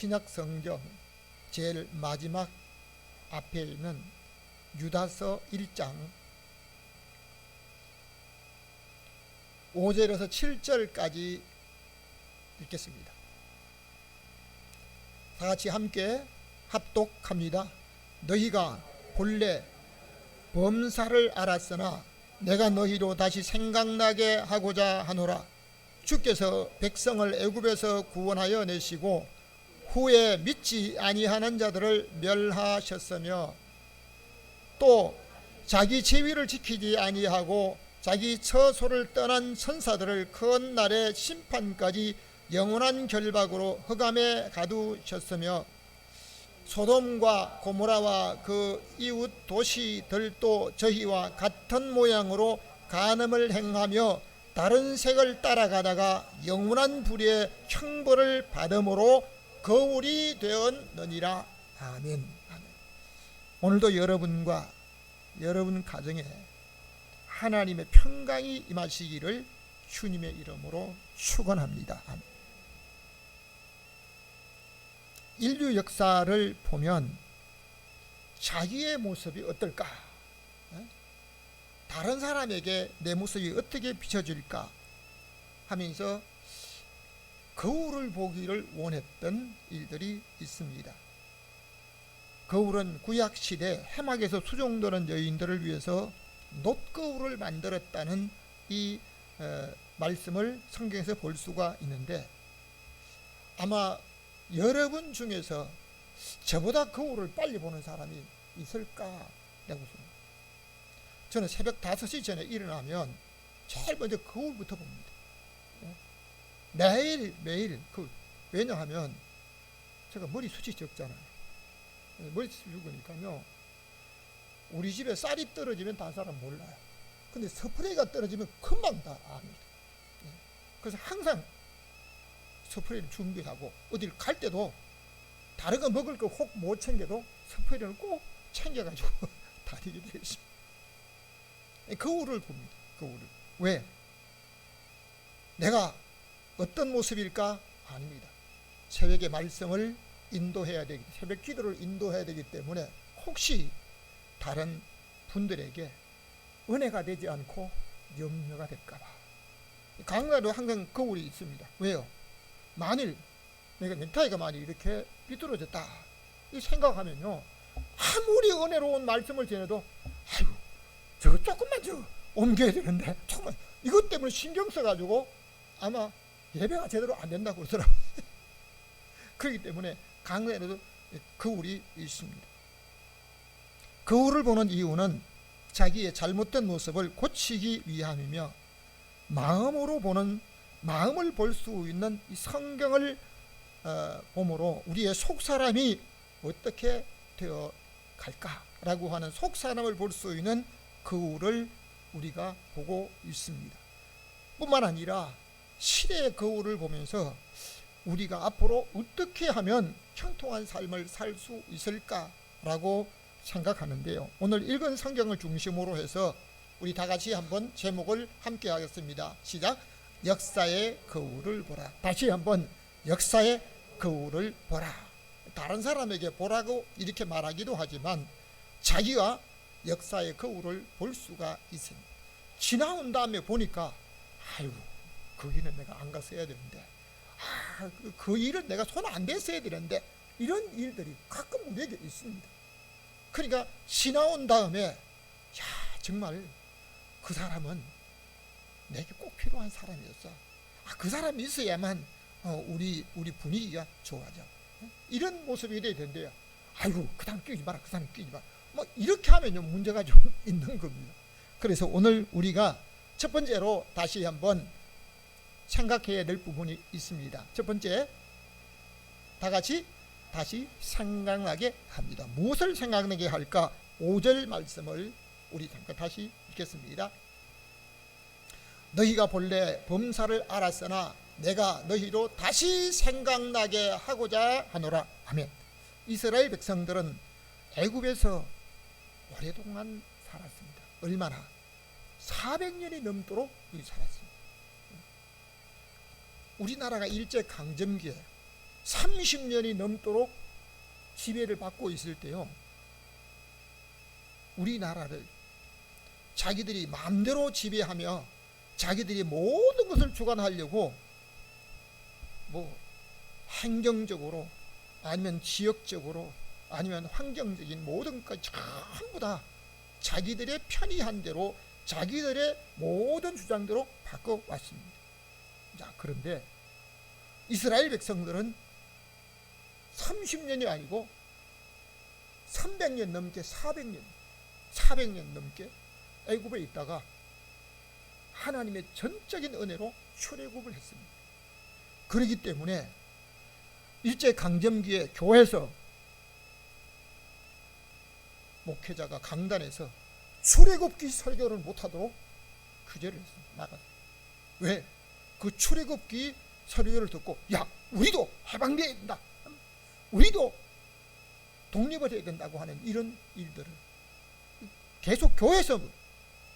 신약 성경 제일 마지막 앞에 있는 유다서 1장 5절에서 7절까지 읽겠습니다. 다 같이 함께 합독합니다. 너희가 본래 범사를 알았으나 내가 너희로 다시 생각나게 하고자 하노라. 주께서 백성을 애굽에서 구원하여 내시고 후에 믿지 아니하는 자들을 멸하셨으며 또 자기 제위를 지키지 아니하고 자기 처소를 떠난 천사들을 큰 날의 심판까지 영원한 결박으로 흑암에 가두셨으며 소돔과 고모라와 그 이웃 도시들도 저희와 같은 모양으로 간음을 행하며 다른 색을 따라가다가 영원한 불의 형벌을 받음으로 거울이 되었느니라. 아멘. 오늘도 여러분과 여러분 가정에 하나님의 평강이 임하시기를 주님의 이름으로 축원합니다. 아멘. 인류 역사를 보면 자기의 모습이 어떨까? 다른 사람에게 내 모습이 어떻게 비춰질까 하면서 거울을 보기를 원했던 일들이 있습니다. 거울은 구약시대 해막에서 수종드는 여인들을 위해서 놋거울을 만들었다는 이 말씀을 성경에서 볼 수가 있는데, 아마 여러분 중에서 저보다 거울을 빨리 보는 사람이 있을까라고 생각합니다. 저는 새벽 5시 전에 일어나면 제일 먼저 거울부터 봅니다. 매일 왜냐하면 제가 머리숱이 적잖아요. 머리숱이 적으니까요, 우리 집에 쌀이 떨어지면 다른 사람 몰라요. 근데 스프레이가 떨어지면 금방 다 압니다. 그래서 항상 스프레이를 준비하고 어딜 갈 때도 다른 거 먹을 거 혹 못 챙겨도 스프레이를 꼭 챙겨가지고 다니게 되어 있습니다. 거울을 봅니다. 거울을. 왜? 내가 어떤 모습일까? 아닙니다. 새벽의 말씀을 인도해야 되기, 새벽 기도를 인도해야 되기 때문에 혹시 다른 분들에게 은혜가 되지 않고 염려가 될까봐 강나라도 항상 거울이 있습니다. 왜요? 만일 내가 넥타이가 만일 이렇게 삐뚤어졌다 이 생각하면요, 아무리 은혜로운 말씀을 전해도 아이고 저거 조금만 저 옮겨야 되는데 조금만, 이것 때문에 신경 써가지고 아마 예배가 제대로 안 된다고 그러더라고요. 그렇기 때문에 강단에도 거울이 있습니다. 거울을 보는 이유는 자기의 잘못된 모습을 고치기 위함이며, 마음으로 보는, 마음을 볼 수 있는 이 성경을 보므로 우리의 속사람이 어떻게 되어 갈까라고 하는 속사람을 볼 수 있는 거울을 우리가 보고 있습니다. 뿐만 아니라 시대의 거울을 보면서 우리가 앞으로 어떻게 하면 형통한 삶을 살 수 있을까라고 생각하는데요. 오늘 읽은 성경을 중심으로 해서 우리 다 같이 한번 제목을 함께 하겠습니다. 시작. 역사의 거울을 보라. 다시 한번 역사의 거울을 보라. 다른 사람에게 보라고 이렇게 말하기도 하지만 자기가 역사의 거울을 볼 수가 있습니다. 지나온 다음에 보니까 아이고 거기는 내가 안 갔어야 되는데, 그 일은 내가 손 안 댔어야 되는데, 이런 일들이 가끔 우리에게 있습니다. 그러니까 지나온 다음에 야 정말 그 사람은 내게 꼭 필요한 사람이었어. 그 사람이 있어야만 우리 분위기가 좋아져. 이런 모습이 돼야 된대요. 아이고 그 사람 끼지 마라, 그 사람 끼지 마라. 뭐 이렇게 하면요 문제가 좀 있는 겁니다. 그래서 오늘 우리가 첫 번째로 다시 한번 생각해야 될 부분이 있습니다. 첫 번째, 다 같이 다시 생각나게 합니다. 무엇을 생각나게 할까? 5절 말씀을 우리 잠깐 다시 읽겠습니다. 너희가 본래 범사를 알았으나 내가 너희로 다시 생각나게 하고자 하노라. 아멘. 이스라엘 백성들은 애굽에서 오랫동안 살았습니다. 얼마나? 400년이 넘도록 살았습니다. 우리나라가 일제강점기에 30년이 넘도록 지배를 받고 있을 때요, 우리나라를 자기들이 마음대로 지배하며 자기들이 모든 것을 주관하려고 뭐 행정적으로 아니면 지역적으로 아니면 환경적인 모든 것까지 전부 다 자기들의 편의한 대로 자기들의 모든 주장대로 바꿔왔습니다. 자, 그런데 이스라엘 백성들은 30년이 아니고 300년 넘게 400년 넘게 애굽에 있다가 하나님의 전적인 은혜로 출애굽을 했습니다. 그렇기 때문에 일제강점기에 교회에서 목회자가 강단에서 출애굽기 설교를 못하도록 규제를 했습니다. 나가서. 왜? 그 출애굽기 설교를 듣고 야, 우리도 해방돼야 된다, 우리도 독립을 해야 된다고 하는 이런 일들을 계속 교회에서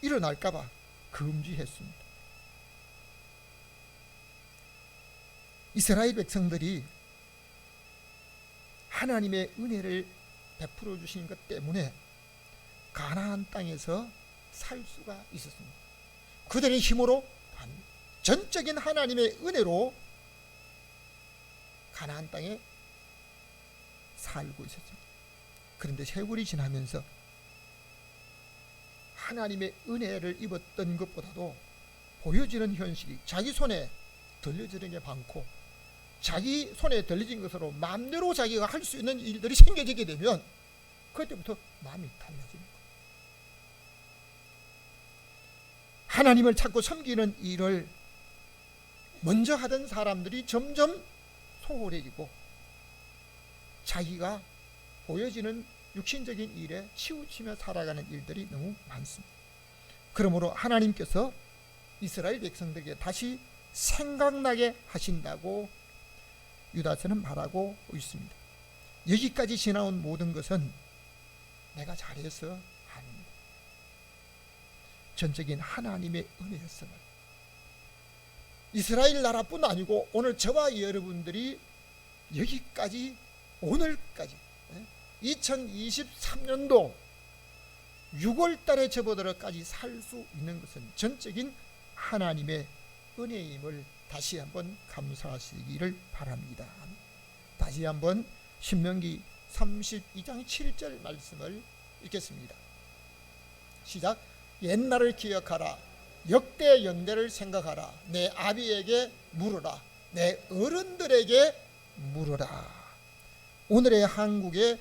일어날까봐 금지했습니다. 이스라엘 백성들이 하나님의 은혜를 베풀어 주신 것 때문에 가나안 땅에서 살 수가 있었습니다. 그들의 힘으로 전적인 하나님의 은혜로 가나안 땅에 살고 있었습니다. 그런데 세월이 지나면서 하나님의 은혜를 입었던 것보다도 보여지는 현실이 자기 손에 들려지는 게 많고 자기 손에 들려진 것으로 마음대로 자기가 할 수 있는 일들이 생겨지게 되면 그때부터 마음이 달라지는 거예요. 하나님을 찾고 섬기는 일을 먼저 하던 사람들이 점점 소홀해지고 자기가 보여지는 육신적인 일에 치우치며 살아가는 일들이 너무 많습니다. 그러므로 하나님께서 이스라엘 백성들에게 다시 생각나게 하신다고 유다서는 말하고 있습니다. 여기까지 지나온 모든 것은 내가 잘해서 아닙니다. 전적인 하나님의 은혜였음을 이스라엘 나라뿐 아니고 오늘 저와 여러분들이 여기까지 오늘까지 2023년도 6월달에 접어들어까지 살 수 있는 것은 전적인 하나님의 은혜임을 다시 한번 감사하시기를 바랍니다. 다시 한번 신명기 32장 7절 말씀을 읽겠습니다. 시작. 옛날을 기억하라. 역대 연대를 생각하라. 내 아비에게 물으라. 내 어른들에게 물으라. 오늘의 한국의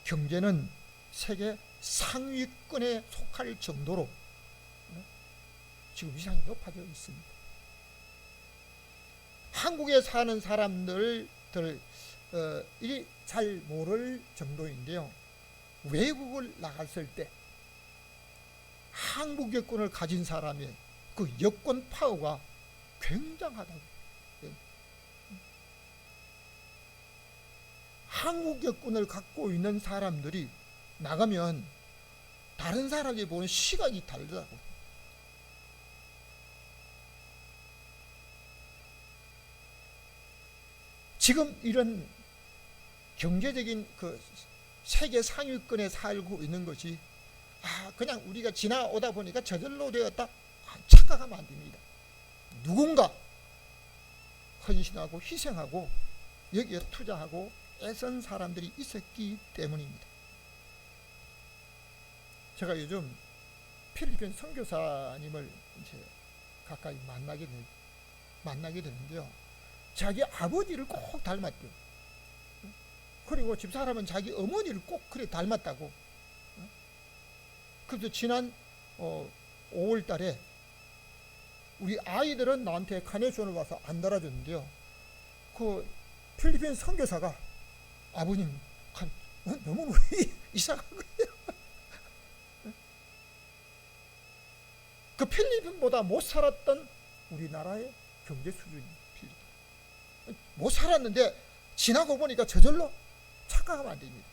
경제는 세계 상위권에 속할 정도로 지금 위상이 높아져 있습니다. 한국에 사는 사람들이 잘 모를 정도인데요, 외국을 나갔을 때 한국 여권을 가진 사람의 그 여권 파워가 굉장하다고. 한국 여권을 갖고 있는 사람들이 나가면 다른 사람이 보는 시각이 다르다고. 지금 이런 경제적인 그 세계 상위권에 살고 있는 것이 그냥 우리가 지나오다 보니까 저절로 되었다 착각하면 안 됩니다. 누군가 헌신하고 희생하고 여기에 투자하고 애쓴 사람들이 있었기 때문입니다. 제가 요즘 필리핀 선교사님을 이제 가까이 만나게 되는데요, 자기 아버지를 꼭 닮았대요. 그리고 집사람은 자기 어머니를 꼭 그래 닮았다고. 그래서 지난 5월 달에 우리 아이들은 나한테 카네이션을 와서 안 달아줬는데요, 그 필리핀 선교사가 아버님 너무 이상한 거예요. 그 필리핀보다 못 살았던 우리나라의 경제 수준이 필리핀. 못 살았는데 지나고 보니까 저절로 착각하면 안 됩니다.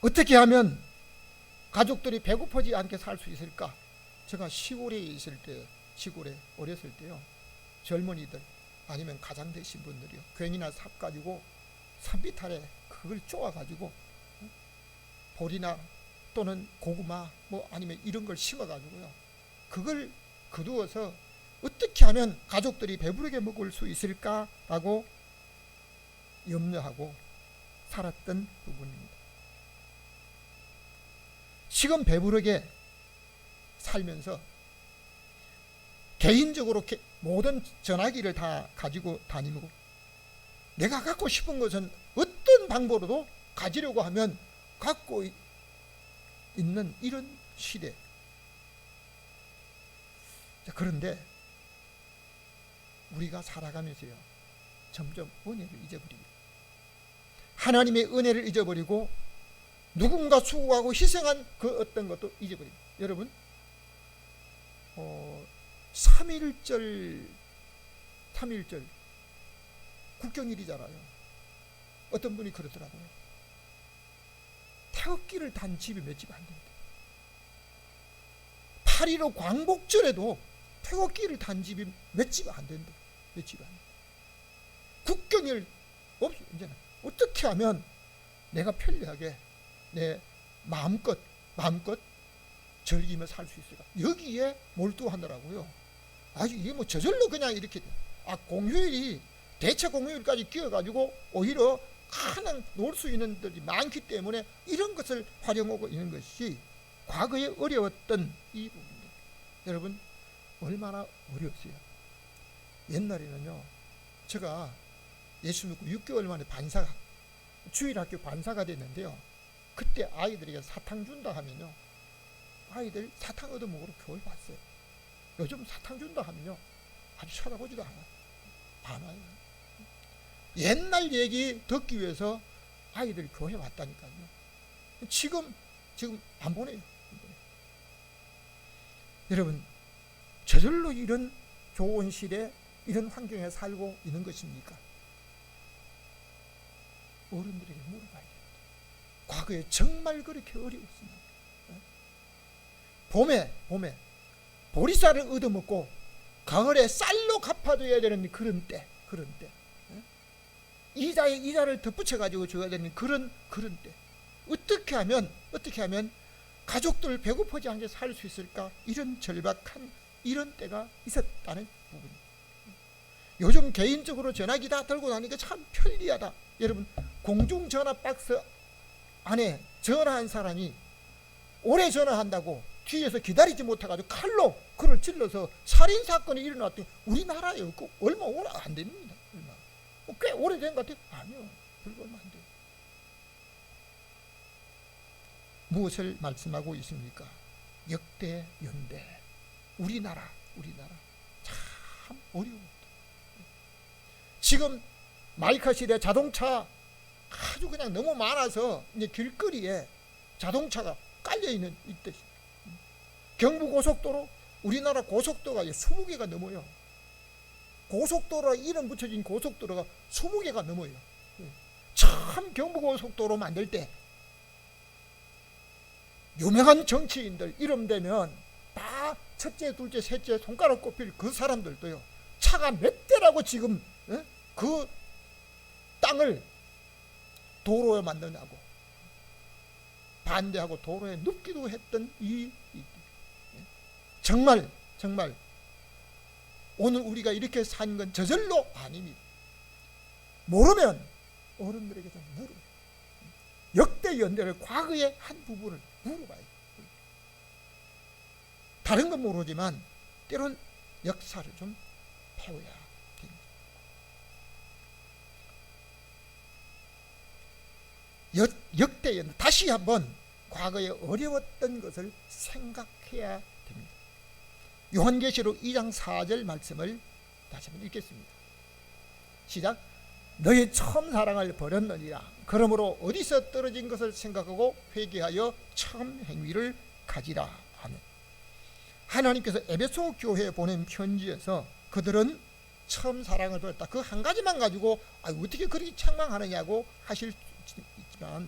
어떻게 하면 가족들이 배고프지 않게 살 수 있을까? 제가 시골에 있을 때, 시골에 어렸을 때요, 젊은이들 아니면 가장 되신 분들이요, 괜이나 삽 가지고 산비탈에 그걸 쪼아 가지고 보리나 또는 고구마 뭐 아니면 이런 걸 심어 가지고요, 그걸 거두어서 어떻게 하면 가족들이 배부르게 먹을 수 있을까라고 염려하고 살았던 부분입니다. 지금 배부르게 살면서 개인적으로 모든 전화기를 다 가지고 다니고, 내가 갖고 싶은 것은 어떤 방법으로도 가지려고 하면 갖고 있는 이런 시대. 그런데 우리가 살아가면서요, 점점 은혜를 잊어버리고, 하나님의 은혜를 잊어버리고, 누군가 수고하고 희생한 그 어떤 것도 잊어버리고. 여러분, 3.1절 국경일이잖아요. 어떤 분이 그러더라고요. 태극기를 단 집이 몇 집 안 된대. 8.15 광복절에도 태극기를 단 집이 몇 집 안 된대. 몇 집 안 된대. 국경일 없어. 이제는 어떻게 하면 내가 편리하게 내 마음껏 즐기며 살 수 있을까? 여기에 몰두하더라고요. 아주 이게 뭐 저절로 그냥 이렇게 공휴일이 대체 공휴일까지 끼어가지고 오히려 가능 놀 수 있는 들이 많기 때문에 이런 것을 활용하고 있는 것이 과거에 어려웠던 이 부분입니다. 여러분, 얼마나 어려웠어요. 옛날에는요, 제가 예수 믿고 6개월 만에 주일학교 반사가 됐는데요, 그때 아이들에게 사탕 준다 하면요, 아이들 사탕 얻어먹으러 교회 왔어요. 요즘 사탕 준다 하면요, 아주 쳐다보지도 않아요. 옛날 얘기 듣기 위해서 아이들 교회 왔다니까요. 지금 안 보내요. 여러분, 저절로 이런 좋은 시대, 이런 환경에 살고 있는 것입니까? 어른들에게 물어봐야 됩니다. 과거에 정말 그렇게 어려웠습니다. 봄에 보리쌀을 얻어먹고 가을에 쌀로 갚아줘야 되는 그런 때, 이자에 이자를 덧붙여 가지고 줘야 되는 그런 때, 어떻게 하면 가족들 배고프지 않게 살 수 있을까? 이런 절박한 이런 때가 있었다는 부분입니다. 요즘 개인적으로 전화기 다 들고 다니니까 참 편리하다. 여러분, 공중전화 박스 안에 전화한 사람이 오래 전화한다고 뒤에서 기다리지 못해가지고 칼로 그를 찔러서 살인사건이 일어났더니 우리나라에 얼마 오래 안 됩니다. 꽤 오래된 것 같아요. 아니요, 별로 얼마 안 돼요. 무엇을 말씀하고 있습니까? 역대 연대, 우리나라 참 어려웠다. 지금 마이카 시대 자동차 아주 그냥 너무 많아서 이제 길거리에 자동차가 깔려 있는 이때, 경부고속도로, 우리나라 고속도로가 20개가 넘어요. 고속도로가 이름 붙여진 고속도로가 20개가 넘어요. 참 경부고속도로 만들 때 유명한 정치인들 이름 되면 다 첫째, 둘째, 셋째 손가락 꼽힐 그 사람들도요, 차가 몇 대라고 지금 그 땅을 도로에 만드냐고 반대하고 도로에 눕기도 했던 정말 오늘 우리가 이렇게 산 건 저절로 아닙니다. 모르면 어른들에게 좀 물어요. 역대 연대를 과거의 한 부분을 물어봐요. 다른 건 모르지만 때론 역사를 좀 배워야 됩니다. 역대 연대, 다시 한번 과거에 어려웠던 것을 생각해야 됩니다. 요한계시록 2장 4절 말씀을 다시 한번 읽겠습니다. 시작. 너희 처음 사랑을 버렸느니라. 그러므로 어디서 떨어진 것을 생각하고 회개하여 처음 행위를 가지라 하는, 하나님께서 에베소 교회에 보낸 편지에서 그들은 처음 사랑을 버렸다, 그 한 가지만 가지고 어떻게 그렇게 책망하느냐고 하실 수 있지만,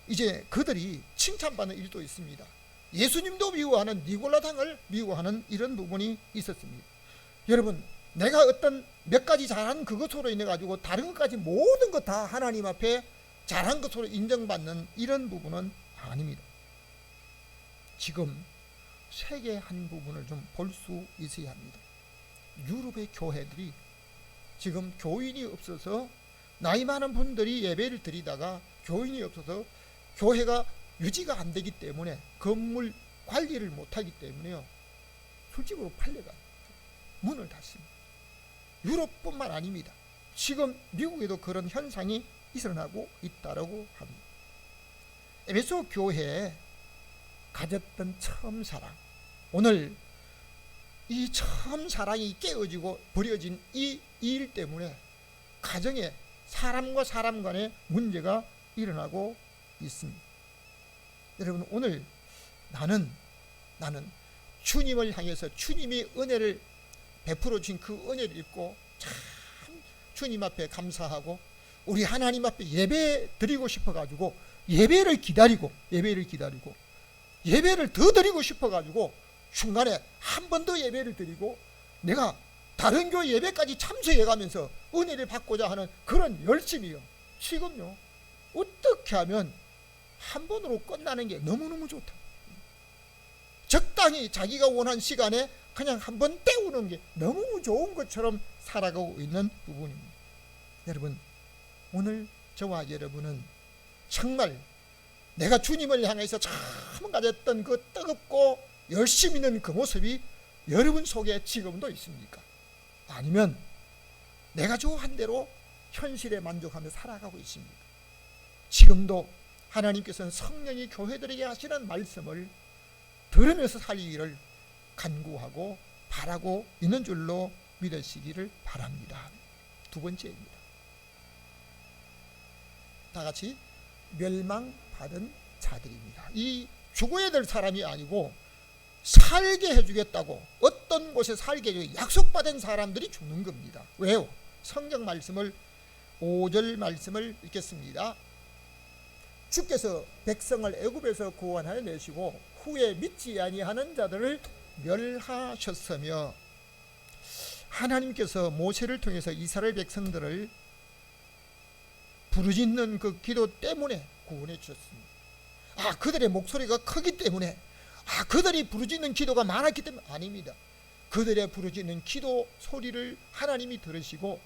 이제 그들이 칭찬받는 일도 있습니다. 예수님도 미워하는 니골라당을 미워하는 이런 부분이 있었습니다. 여러분, 내가 어떤 몇 가지 잘한 그것으로 인해 가지고 다른 것까지 모든 것 다 하나님 앞에 잘한 것으로 인정받는 이런 부분은 아닙니다. 지금 세계 한 부분을 좀 볼 수 있어야 합니다. 유럽의 교회들이 지금 교인이 없어서 나이 많은 분들이 예배를 드리다가 교인이 없어서 교회가 유지가 안 되기 때문에 건물 관리를 못하기 때문에요, 술집으로 팔려가 문을 닫습니다. 유럽뿐만 아닙니다. 지금 미국에도 그런 현상이 일어나고 있다고 합니다. 에베소 교회에 가졌던 처음 사랑, 오늘 이 처음 사랑이 깨어지고 버려진 이 일 때문에 가정에 사람과 사람 간의 문제가 일어나고 있습니다. 여러분, 오늘 나는 주님을 향해서 주님이 은혜를 베풀어 주신 그 은혜를 입고 참 주님 앞에 감사하고 우리 하나님 앞에 예배 드리고 싶어 가지고 예배를 기다리고 예배를 더 드리고 싶어 가지고 중간에 한 번 더 예배를 드리고 내가 다른 교회 예배까지 참석해 가면서 은혜를 받고자 하는 그런 열심이요, 지금요 어떻게 하면 한 번으로 끝나는 게 너무너무 좋다. 적당히 자기가 원한 시간에 그냥 한 번 때우는 게 너무 좋은 것처럼 살아가고 있는 부분입니다. 여러분, 오늘 저와 여러분은 정말 내가 주님을 향해서 처음 가졌던 그 뜨겁고 열심히 있는 그 모습이 여러분 속에 지금도 있습니까? 아니면 내가 좋아한 대로 현실에 만족하며 살아가고 있습니까? 지금도 하나님께서는 성령이 교회들에게 하시는 말씀을 들으면서 살기를 간구하고 바라고 있는 줄로 믿으시기를 바랍니다. 두 번째입니다. 다 같이 멸망받은 자들입니다. 이 죽어야 될 사람이 아니고 살게 해주겠다고, 어떤 곳에 살게 해주고 약속받은 사람들이 죽는 겁니다. 왜요? 성경 말씀을 5절 말씀을 읽겠습니다. 주께서 백성을 애굽에서 구원하여 내시고 후에 믿지 아니하는 자들을 멸하셨으며, 하나님께서 모세를 통해서 이스라엘 백성들을 부르짖는 그 기도 때문에 구원해 주셨습니다. 그들의 목소리가 크기 때문에, 그들이 부르짖는 기도가 많았기 때문에 아닙니다. 그들의 부르짖는 기도 소리를 하나님이 들으시고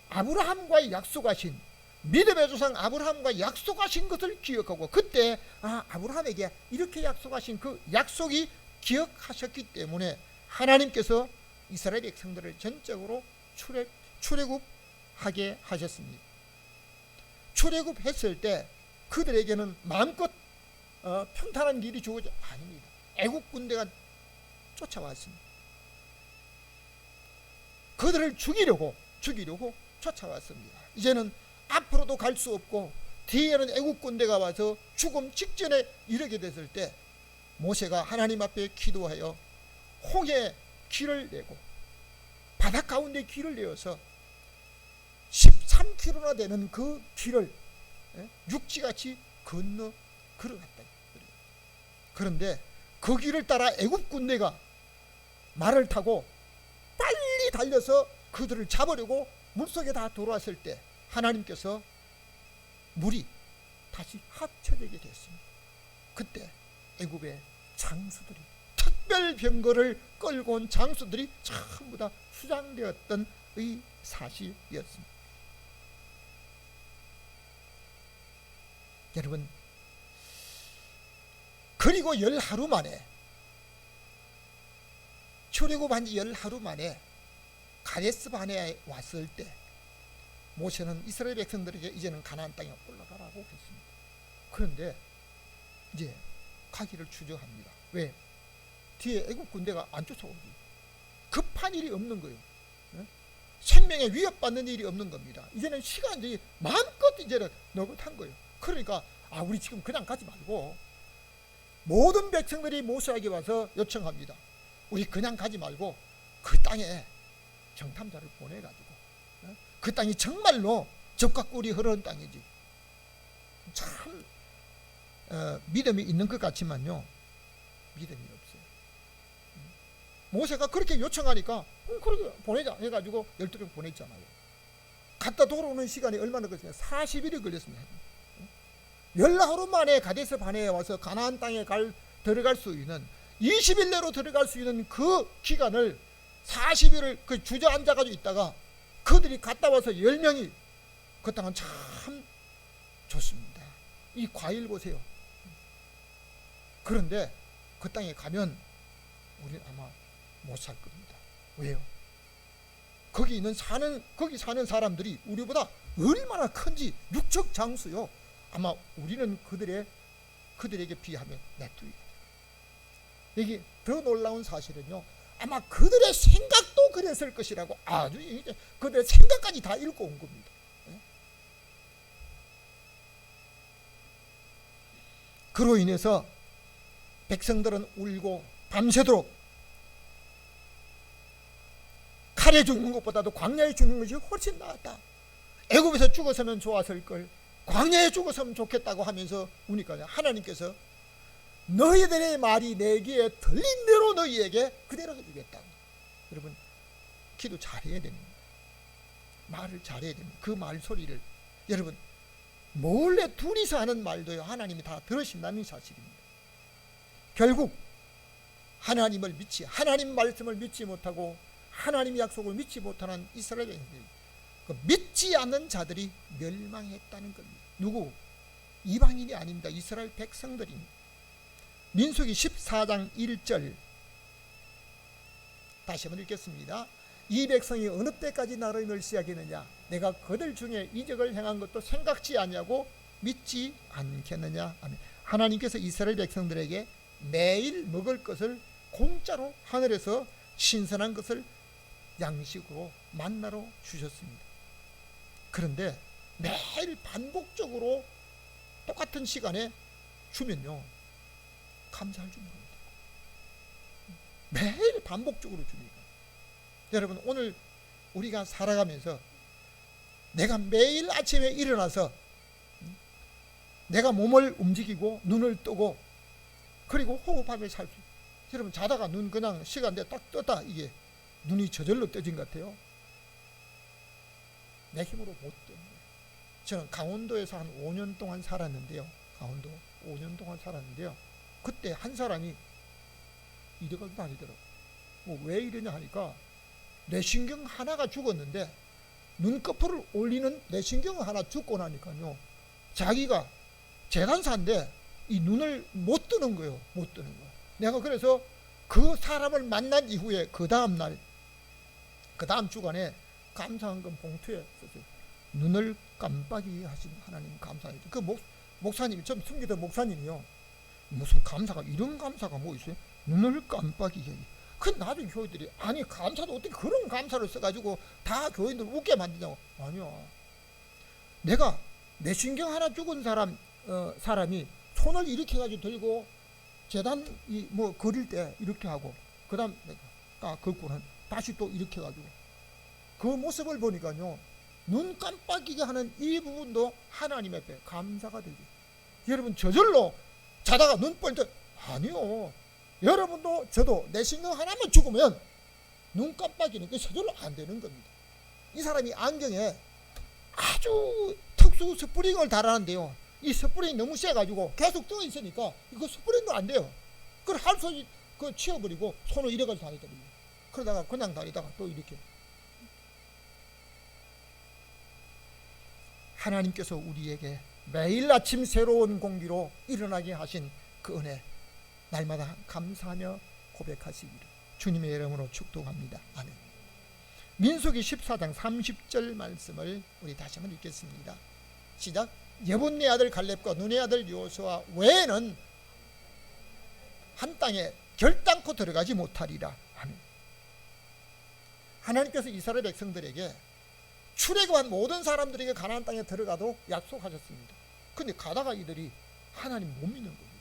아브라함과 약속하신, 믿음의 조상 아브라함과 약속하신 것을 기억하고, 그때 아브라함에게 이렇게 약속하신 그 약속이 기억하셨기 때문에 하나님께서 이스라엘 백성들을 전적으로 출애굽하게 하셨습니다. 출애굽했을 때 그들에게는 마음껏 평탄한 길이 주어져 아닙니다. 애국 군대가 쫓아왔습니다. 그들을 죽이려고 쫓아왔습니다. 이제는 앞으로도 갈 수 없고 뒤에는 애국 군대가 와서 죽음 직전에 이르게 됐을 때 모세가 하나님 앞에 기도하여 홍해 길을 내고 바닷 가운데 길을 내어서 13km나 되는 그 길을 육지같이 건너 걸어갔다. 그런데 그 길을 따라 애굽 군대가 말을 타고 빨리 달려서 그들을 잡으려고 물속에 다 들어왔을 때 하나님께서 물이 다시 합쳐지게 됐습니다. 그때 애굽의 장수들이, 특별 병거를 끌고 온 장수들이 전부 다 수장되었던 이 사실이었습니다. 여러분, 그리고 10하루 만에, 출애굽한 지 10하루 만에 가데스 바네아에 왔을 때 모세는 이스라엘 백성들에게 이제는 가나안 땅에 올라가라고 했습니다. 그런데 이제 가기를 주저합니다. 왜? 뒤에 애국 군대가 안 쫓아오지. 급한 일이 없는 거예요. 생명에 위협받는 일이 없는 겁니다. 이제는 시간이 마음껏 이제는 너긋한 거예요. 그러니까 우리 지금 그냥 가지 말고, 모든 백성들이 모세에게 와서 요청합니다. 우리 그냥 가지 말고 그 땅에 정탐자를 보내가지고, 그 땅이 정말로 젖과 꿀이 흐르는 땅이지. 참 믿음이 있는 것 같지만요, 믿음이 없어요. 모세가 그렇게 요청하니까 그렇게 보내자 해가지고 12명 보냈잖아요. 갔다 돌아오는 시간이 얼마나 걸렸어요? 40일이 걸렸습니다. 열나하루 만에 가데스 바네에 와서 가나안 땅에 들어갈 수 있는 20일 내로 들어갈 수 있는 그 기간을 40일을 그 주저앉아가지고 있다가 그들이 갔다 와서 10명이 그 땅은 참 좋습니다. 이 과일 보세요. 그런데 그 땅에 가면 우리는 아마 못 살 겁니다. 왜요? 거기 사는 사람들이 우리보다 얼마나 큰지 육적 장수요. 아마 우리는 그들에게 비하면 메뚜기가. 여기 더 놀라운 사실은요. 아마 그들의 생각도 그랬을 것이라고 아주 이제 그들의 생각까지 다 읽고 온 겁니다. 그로 인해서 백성들은 울고 밤새도록 칼에 죽는 것보다도 광야에 죽는 것이 훨씬 나았다. 애굽에서 죽었으면 좋았을 걸 광야에 죽었으면 좋겠다고 하면서 우니까 하나님께서 너희들의 말이 내게 들린 대로 너희에게 그대로 해주겠다고. 여러분 기도 잘해야 됩니다. 말을 잘해야 됩니다. 그 말소리를 여러분 몰래 둘이서 하는 말도요 하나님이 다 들으신다는 사실입니다. 결국 하나님 말씀을 믿지 못하고 하나님의 약속을 믿지 못하는 이스라엘 백성들, 그 믿지 않는 자들이 멸망했다는 겁니다. 누구? 이방인이 아닙니다. 이스라엘 백성들입니다. 민수기 14장 1절 다시 한번 읽겠습니다. 이 백성이 어느 때까지 나를 멸시하겠느냐? 내가 그들 중에 이적을 행한 것도 생각지 않냐고 믿지 않겠느냐? 아멘. 하나님께서 이스라엘 백성들에게 매일 먹을 것을 공짜로 하늘에서 신선한 것을 양식으로 만나로 주셨습니다. 그런데 매일 반복적으로 똑같은 시간에 주면요 감사할 줄 모릅니다. 매일 반복적으로 주니까. 여러분 오늘 우리가 살아가면서 내가 매일 아침에 일어나서 내가 몸을 움직이고 눈을 뜨고 그리고 호흡하며 살 수. 여러분 자다가 눈 그냥 시간대 딱 떴다 이게 눈이 저절로 떠진 것 같아요. 내 힘으로 못 떠요. 저는 강원도에서 한 5년 동안 살았는데요. 강원도 5년 동안 살았는데요. 그때 한 사람이 이래가지고 다니더라고. 왜 이러냐 하니까 뇌신경 하나가 죽었는데 눈꺼풀을 올리는 뇌신경 하나 죽고 나니까요. 자기가 재단사인데 이 눈을 못 뜨는 거예요. 못 뜨는 거. 내가 그래서 그 사람을 만난 이후에 그 다음 날, 그 다음 주간에 감사한금 봉투에 썼어요. 눈을 깜빡이 하신 하나님 감사해요. 그 목사님이 좀 숨기던 목사님이요. 무슨 감사가 이런 감사가 뭐 있어요? 눈을 깜빡이게. 그 나도 교회들이 아니 감사도 어떻게 그런 감사를 써가지고 다 교인들 웃게 만드냐고. 아니요. 내가 뇌신경 하나 죽은 사람이 손을 이렇게 가지고 들고 재단 뭐 그릴 때 이렇게 하고 그다음 딱 걷고는 다시 또 이렇게 가지고 그 모습을 보니까요 눈 깜빡이게 하는 이 부분도 하나님 앞에 감사가 되죠. 여러분 저절로 자다가 눈 뻔 때 아니요. 여러분도 저도 뇌신경 하나만 죽으면 눈 깜빡이는 게 저절로 안 되는 겁니다. 이 사람이 안경에 아주 특수 스프링을 달았는데요. 이 스프링이 너무 세가지고 계속 떠 있으니까 이거 스프링도 안 돼요. 그걸 할 수 없이 그 치워버리고 손을 이래가지고 다니더라고요. 그러다가 그냥 다니다가 또 이렇게. 하나님께서 우리에게 매일 아침 새로운 공기로 일어나게 하신 그 은혜 날마다 감사하며 고백하시기를 주님의 이름으로 축복합니다. 아멘. 민수기 14장 30절 말씀을 우리 다시 한번 읽겠습니다. 시작. 여분네 아들 갈렙과 눈의 아들 여호수아 외에는 한 땅에 결단코 들어가지 못하리라. 아멘. 하나님께서 이스라엘 백성들에게 출애굽한 모든 사람들에게 가나안 땅에 들어가도 약속하셨습니다. 근데 가다가 이들이 하나님 못 믿는 겁니다.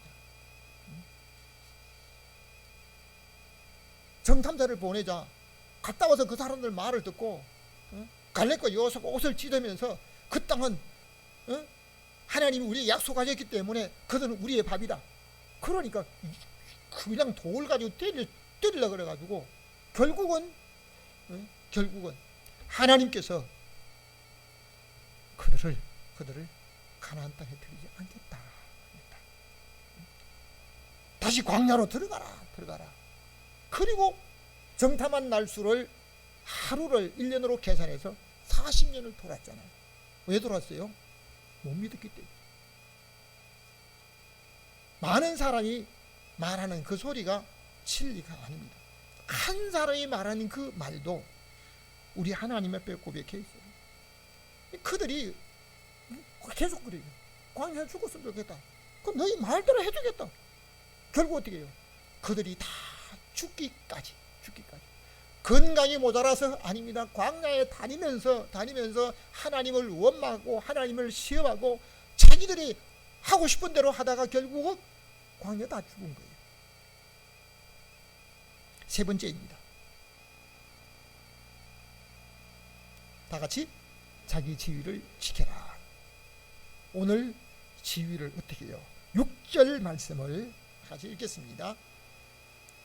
정탐자를 보내자 갔다 와서 그 사람들 말을 듣고 갈렙과 여호수아가 옷을 찢으면서 그 땅은 하나님이 우리에게 약속하셨기 때문에 그들은 우리의 밥이다. 그러니까 그냥 돌 가지고 때리려고 그래가지고 결국은 결국은 하나님께서 그들을 가나안 땅에 들이지 않겠다. 다시 광야로 들어가라. 그리고 정탐한 날수를 하루를 1년으로 계산해서 40년을 돌았잖아요. 왜 돌았어요? 못 믿었기 때문에. 많은 사람이 말하는 그 소리가 진리가 아닙니다. 한 사람이 말하는 그 말도 우리 하나님 앞에 고백해 있어요. 그들이 계속 그래요. 광야에 죽었으면 좋겠다. 그럼 너희 말대로 해주겠다. 결국 어떻게 해요? 그들이 다 죽기까지 건강이 모자라서 아닙니다. 광야에 다니면서 하나님을 원망하고 하나님을 시험하고 자기들이 하고 싶은 대로 하다가 결국은 광야에 다 죽은 거예요. 세 번째입니다. 다 같이 자기 지위를 지켜라. 오늘 지위를 어떻게 해요? 6절 말씀을 같이 읽겠습니다.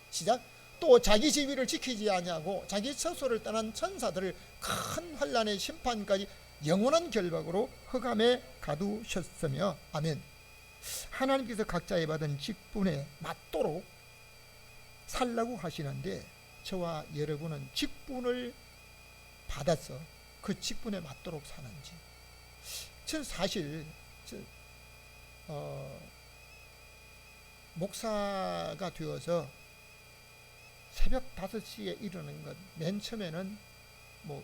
시작. 또 자기 지위를 지키지 아니하고 자기 처소를 떠난 천사들을 큰 환난의 심판까지 영원한 결박으로 흑암에 가두셨으며. 아멘. 하나님께서 각자에 받은 직분에 맞도록 살라고 하시는데 저와 여러분은 직분을 받아서 그 직분에 맞도록 사는지. 저는 사실 목사가 되어서 새벽 5시에 일어나는 것 맨 처음에는 뭐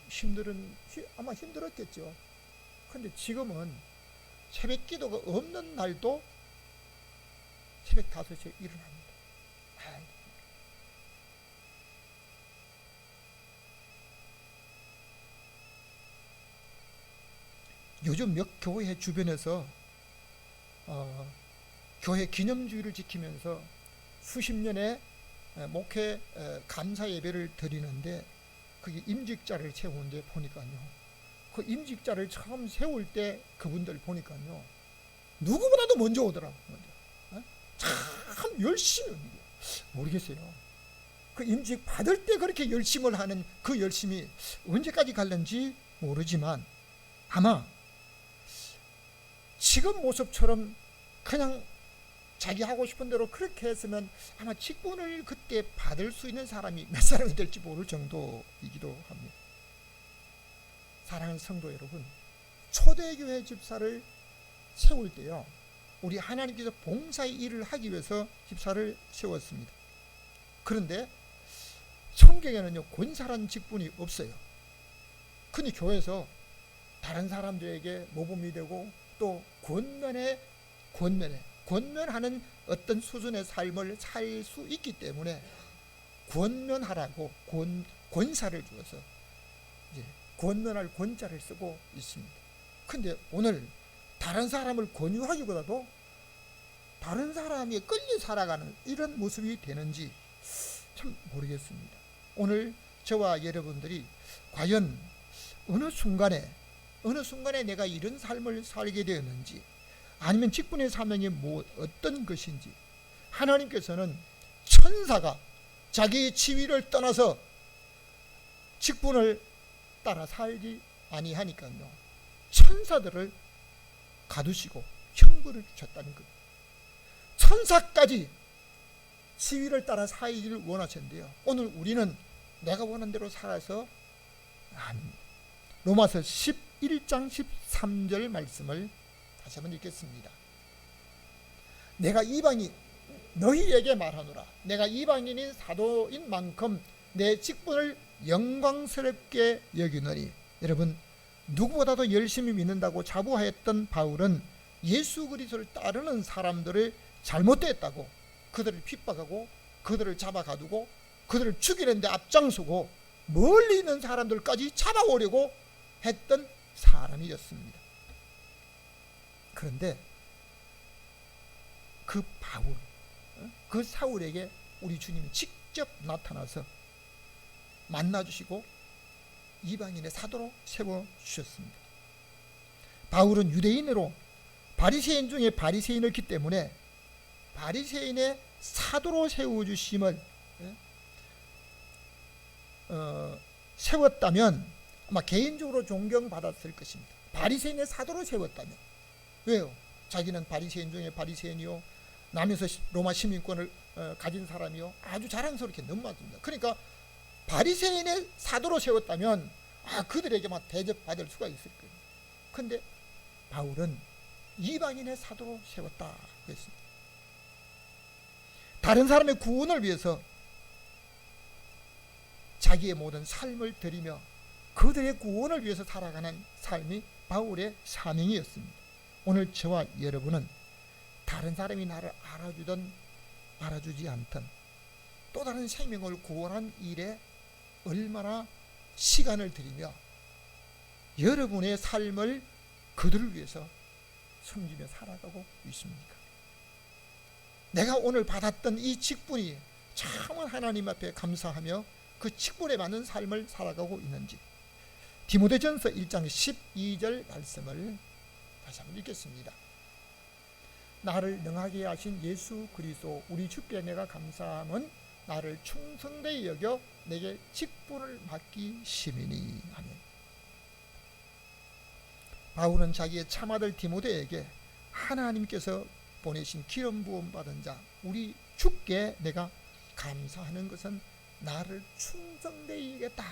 아마 힘들었겠죠. 근데 지금은 새벽 기도가 없는 날도 새벽 5시에 일어납니다. 요즘 몇 교회 주변에서 교회 기념주의를 지키면서 수십 년의 목회 감사 예배를 드리는데 그게 임직자를 세우는데 보니까요, 그 임직자를 처음 세울 때 그분들 보니까요 누구보다도 먼저 오더라고요. 참 열심히 모르겠어요. 그 임직 받을 때 그렇게 열심을 하는 그 열심이 언제까지 갈는지 모르지만 아마 지금 모습처럼 그냥 자기 하고 싶은 대로 그렇게 했으면 아마 직분을 그때 받을 수 있는 사람이 몇 사람이 될지 모를 정도이기도 합니다. 사랑하는 성도 여러분, 초대교회 집사를 세울 때요, 우리 하나님께서 봉사의 일을 하기 위해서 집사를 세웠습니다. 그런데 성경에는요 권사란 직분이 없어요. 근데 교회에서 다른 사람들에게 모범이 되고 또 권면하는 어떤 수준의 삶을 살 수 있기 때문에 권면하라고 권사를 주어서 이제 권면할 권자를 쓰고 있습니다. 근데 오늘 다른 사람을 권유하기보다도 다른 사람이 끌려 살아가는 이런 모습이 되는지 참 모르겠습니다. 오늘 저와 여러분들이 과연 어느 순간에 내가 이런 삶을 살게 되었는지, 아니면 직분의 사명이 어떤 것인지. 하나님께서는 천사가 자기 지위를 떠나서 직분을 따라 살지 아니하니까요, 천사들을 가두시고 형벌을 주셨다는 것. 천사까지 지위를 따라 살기를 원하셨는데요, 오늘 우리는 내가 원하는 대로 살아서 아닙니다. 로마서 11장 13절 말씀을 다시 한번 읽겠습니다. 내가 이방인 너희에게 말하노라. 내가 이방인인 사도인 만큼 내 직분을 영광스럽게 여기노니. 여러분, 누구보다도 열심히 믿는다고 자부하였던 바울은 예수 그리스도를 따르는 사람들을 잘못됐다고, 그들을 핍박하고 그들을 잡아가두고 그들을 죽이는 데 앞장서고 멀리 있는 사람들까지 잡아오려고 했던 사람이었습니다. 그런데 그 바울, 그 사울에게 우리 주님이 직접 나타나서 만나주시고 이방인의 사도로 세워주셨습니다. 바울은 유대인으로 바리새인 중에 바리새인이었기 때문에 바리새인의 사도로 세워주심을 세웠다면 아마 개인적으로 존경받았을 것입니다. 바리새인의 사도로 세웠다면. 왜요? 자기는 바리새인 중에 바리새인이요, 남에서 로마 시민권을 가진 사람이요, 아주 자랑스럽게 넘어왔습니다. 그러니까 바리새인의 사도로 세웠다면 그들에게만 대접받을 수가 있을 거예요. 그런데 바울은 이방인의 사도로 세웠다 그랬습니다. 다른 사람의 구원을 위해서 자기의 모든 삶을 드리며 그들의 구원을 위해서 살아가는 삶이 바울의 사명이었습니다. 오늘 저와 여러분은 다른 사람이 나를 알아주든 알아주지 않든 또 다른 생명을 구원한 일에 얼마나 시간을 들이며 여러분의 삶을 그들을 위해서 섬기며 살아가고 있습니까? 내가 오늘 받았던 이 직분이 참은 하나님 앞에 감사하며 그 직분에 맞는 삶을 살아가고 있는지, 디모데전서 1장 12절 말씀을 다시 한번 읽겠습니다. 나를 능하게 하신 예수 그리스도 우리 주께 내가 감사함은 나를 충성되이 여겨 내게 직분을 맡기심이니. 아멘. 바울은 자기의 참아들 디모데에게 하나님께서 보내신 기름 부음 받은 자 우리 주께 내가 감사하는 것은 나를 충성되이 여겼다.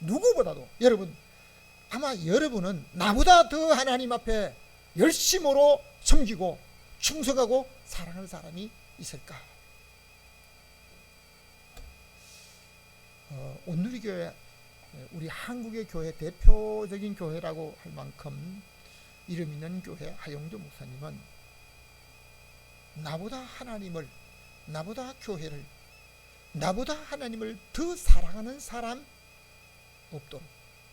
누구보다도 여러분, 아마 여러분은 나보다 더 하나님 앞에 열심으로 섬기고 충성하고 사랑하는 사람이 있을까? 온누리교회, 우리 한국의 교회 대표적인 교회라고 할 만큼 이름 있는 교회 하영조 목사님은 나보다 하나님을, 나보다 교회를, 나보다 하나님을 더 사랑하는 사람 없도록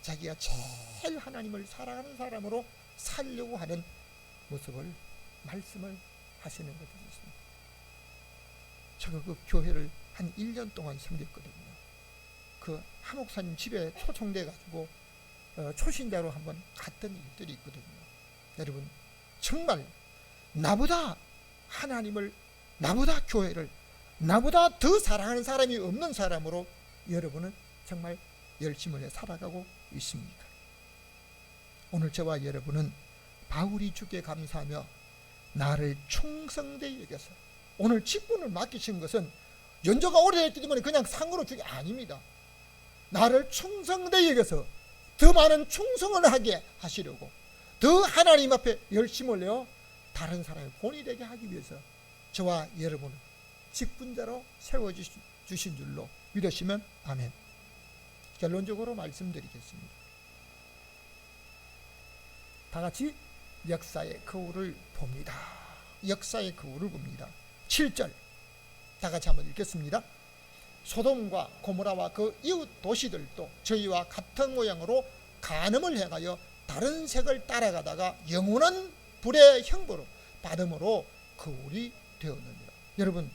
자기가 제일 하나님을 사랑하는 사람으로 살려고 하는 모습을 말씀을 하시는 것이 있습니다. 제가 그 교회를 한 1년 동안 섬겼거든요. 그 하목사님 집에 초청돼 가지고 초신자로 한번 갔던 일들이 있거든요. 여러분, 정말 나보다 하나님을, 나보다 교회를, 나보다 더 사랑하는 사람이 없는 사람으로 여러분은 정말 열심히 살아가고 있습니까? 오늘 저와 여러분은 바울이 주께 감사하며 나를 충성되이 여겨서, 오늘 직분을 맡기신 것은 연조가 오래됐기 때문에 그냥 상으로 주기 아닙니다. 나를 충성되이 여겨서 더 많은 충성을 하게 하시려고, 더 하나님 앞에 열심을 내어 다른 사람의 본이 되게 하기 위해서 저와 여러분을 직분자로 세워주신 줄로 믿으시면 아멘. 결론적으로 말씀드리겠습니다. 다 같이 역사의 거울을 봅니다. 역사의 거울을 봅니다. 7절 다 같이 한번 읽겠습니다. 소돔과 고모라와 그 이웃 도시들도 저희와 같은 모양으로 간음을 행하여 다른 색을 따라가다가 영원한 불의 형벌을 받음으로 거울이 되었느니라. 여러분,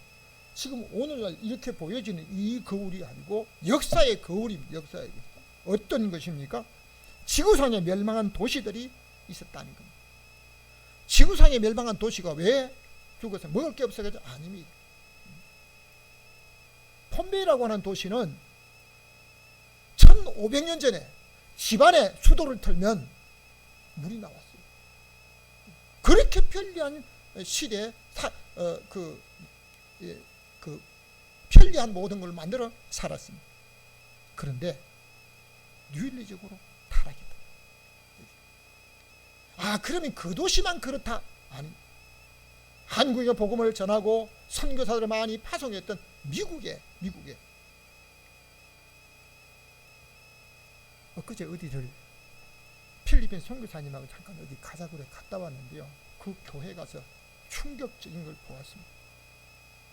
지금 오늘날 이렇게 보여지는 이 거울이 아니고 역사의 거울입니다. 역사의 거울. 어떤 것입니까? 지구상에 멸망한 도시들이 있었다는 겁니다. 지구상에 멸망한 도시가 왜 죽어서 먹을 게 없어가지고 아닙니다. 폼베이라고 하는 도시는 1500년 전에 집안에 수도를 틀면 물이 나왔어요. 그렇게 편리한 시대에 편리한 모든 걸 만들어 살았습니다. 그런데 윤리적으로 타락했다. 그러면 그 도시만 그렇다? 아니, 한국의 복음을 전하고 선교사들을 많이 파송했던 미국에 엊그제 어디를 필리핀 선교사님하고 잠깐 어디 가자고 갔다 왔는데요. 그 교회 가서 충격적인 걸 보았습니다.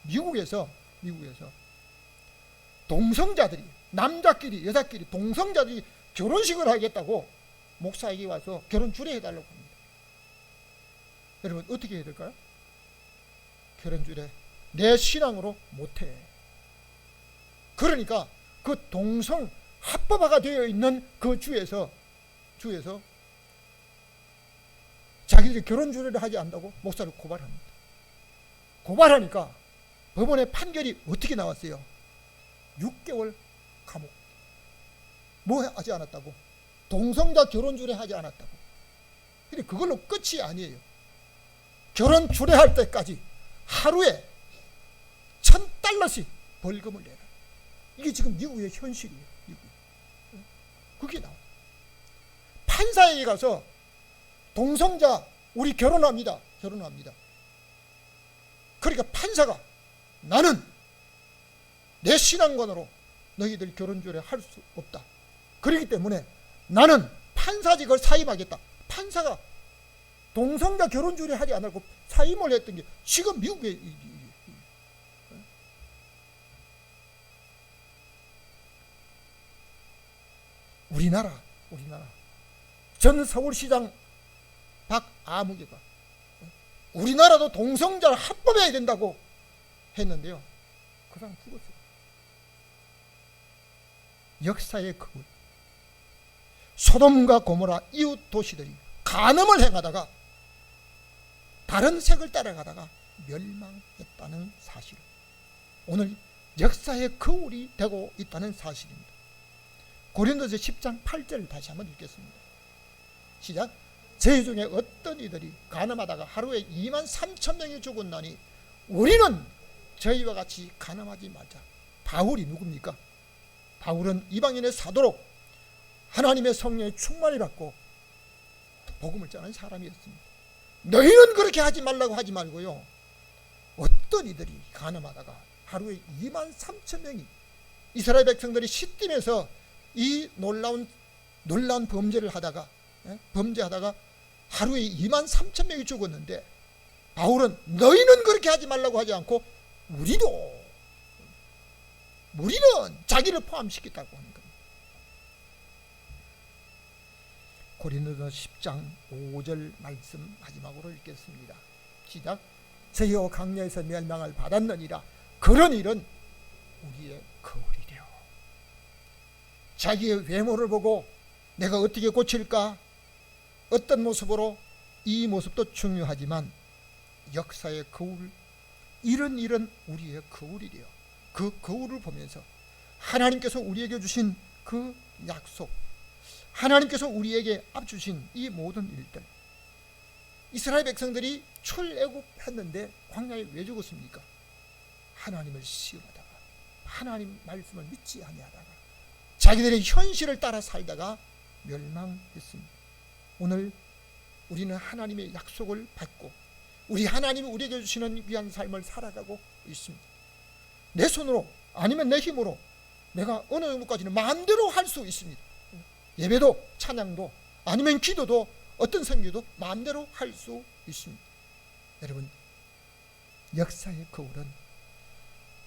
미국에서 동성자들이, 남자끼리 여자끼리 동성자들이 결혼식을 하겠다고 목사에게 와서 결혼 주례해달라고 합니다. 여러분, 어떻게 해야 될까요? 결혼 주례 내 신앙으로 못해. 그러니까 그 동성 합법화가 되어 있는 그 주에서 자기들이 결혼 주례를 하지 않는다고 목사를 고발합니다. 고발하니까 법원의 판결이 어떻게 나왔어요? 6개월 감옥. 뭐 하지 않았다고? 동성자 결혼 주례하지 않았다고. 근데 그걸로 끝이 아니에요. 결혼 주례할 때까지 하루에 $1,000씩 벌금을 내라. 이게 지금 미국의 현실이에요. 미국. 그게 나와요. 판사에게 가서 동성자 우리 결혼합니다. 그러니까 판사가 나는 내 신앙관으로 너희들 결혼주례 할 수 없다. 그렇기 때문에 나는 판사직을 사임하겠다. 판사가 동성자 결혼주례 하지 않고 사임을 했던 게 지금 미국의 우리나라 전 서울시장 박아무개가 우리나라도 동성자를 합법해야 된다고 했는데요. 그 사람 죽었어요. 역사의 거울. 소돔과 고모라 이웃 도시들이 간음을 행하다가 다른 색을 따라가다가 멸망했다는 사실. 오늘 역사의 거울이 되고 있다는 사실입니다. 고린도서 10장 8절을 다시 한번 읽겠습니다. 시작. 저희 중에 어떤 이들이 간음하다가 하루에 23,000명이 죽었나니 우리는 저희와 같이 간음하지 말자. 바울이 누굽니까? 바울은 이방인의 사도로 하나님의 성령의 충만을 받고 복음을 전하는 사람이었습니다. 너희는 그렇게 하지 말라고 하지 말고요. 어떤 이들이 간음하다가 하루에 23,000명이 이스라엘 백성들이 시딤에서 이 놀라운 범죄를 하다가 범죄하다가 하루에 23,000명이 죽었는데 바울은 너희는 그렇게 하지 말라고 하지 않고 우리는 자기를 포함시켰다고 하는 겁니다. 고린도서 10장 5절 말씀 마지막으로 읽겠습니다. 시작. 저희가 강야에서 멸망을 받았느니라. 그런 일은 우리의 거울이 되어 자기의 외모를 보고 내가 어떻게 고칠까? 어떤 모습으로? 이 모습도 중요하지만 역사의 거울, 이런 일은 우리의 거울이 되어 그 거울을 보면서 하나님께서 우리에게 주신 그 약속, 하나님께서 우리에게 앞주신 이 모든 일들, 이스라엘 백성들이 출애굽했는데 광야에 왜 죽었습니까? 하나님을 시험하다가 하나님 말씀을 믿지 아니하다가 자기들의 현실을 따라 살다가 멸망했습니다. 오늘 우리는 하나님의 약속을 받고 우리 하나님이 우리에게 주시는 귀한 삶을 살아가고 있습니다. 내 손으로 아니면 내 힘으로 내가 어느 정도까지는 마음대로 할 수 있습니다. 예배도 찬양도 아니면 기도도 어떤 선교도 마음대로 할 수 있습니다. 여러분, 역사의 거울은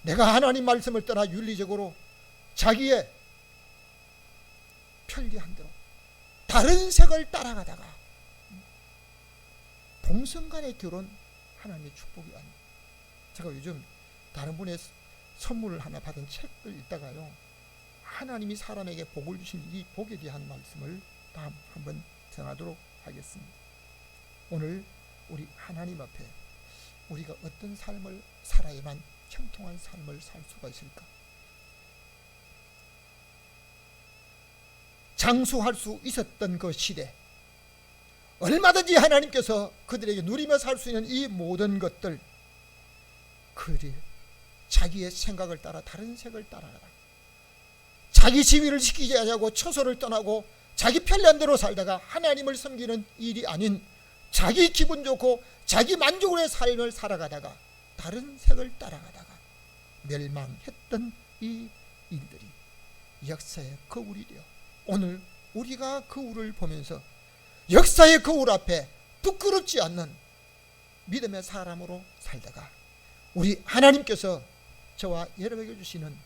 내가 하나님 말씀을 떠나 윤리적으로 자기의 편리한 대로 다른 색을 따라가다가 동성간의 결혼 하나님의 축복이 아닙니다. 제가 요즘 다른 분의 선물을 하나 받은 책을 읽다가요, 하나님이 사람에게 복을 주신 이 복에 대한 말씀을 다음 한번 전하도록 하겠습니다. 오늘 우리 하나님 앞에 우리가 어떤 삶을 살아야만 형통한 삶을 살 수가 있을까? 장수할 수 있었던 그 시대, 얼마든지 하나님께서 그들에게 누리며 살 수 있는 이 모든 것들, 그들이 자기의 생각을 따라 다른 색을 따라가다 자기 지위를 지키지 않냐고 처소를 떠나고 자기 편리한 대로 살다가 하나님을 섬기는 일이 아닌 자기 기분 좋고 자기 만족의 삶을 살아가다가 다른 색을 따라가다가 멸망했던 이 일들이 역사의 거울이 되어 오늘 우리가 거울을 보면서 역사의 거울 앞에 부끄럽지 않는 믿음의 사람으로 살다가 우리 하나님께서 저와 여러분에게 주시는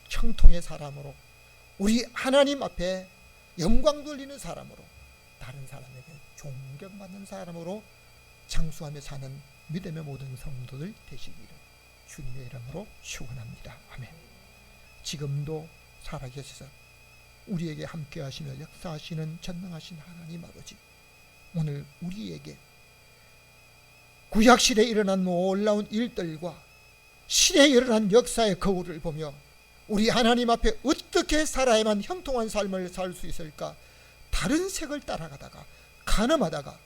형통의 사람으로, 우리 하나님 앞에 영광 돌리는 사람으로, 다른 사람에게 존경받는 사람으로 장수하며 사는 믿음의 모든 성도들 되시기를 주님의 이름으로 축원합니다. 아멘. 지금도 살아계셔서 우리에게 함께 하시며 역사하시는 전능하신 하나님 아버지, 오늘 우리에게 구약시대에 일어난 놀라운 일들과 시대에 일어난 역사의 거울을 보며 우리 하나님 앞에 어떻게 살아야만 형통한 삶을 살 수 있을까? 다른 색을 따라가다가 간음하다가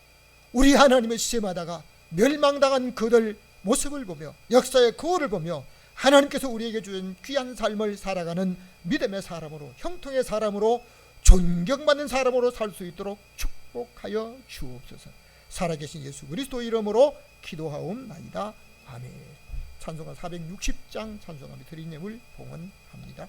우리 하나님을 시험하다가 멸망당한 그들 모습을 보며 역사의 거울을 보며 하나님께서 우리에게 주신 귀한 삶을 살아가는 믿음의 사람으로, 형통의 사람으로, 존경받는 사람으로 살 수 있도록 축복하여 주옵소서. 살아계신 예수 그리스도 이름으로 기도하옵나이다. 아멘. 찬송가 460장 찬송하며 드린 예물 봉헌합니다.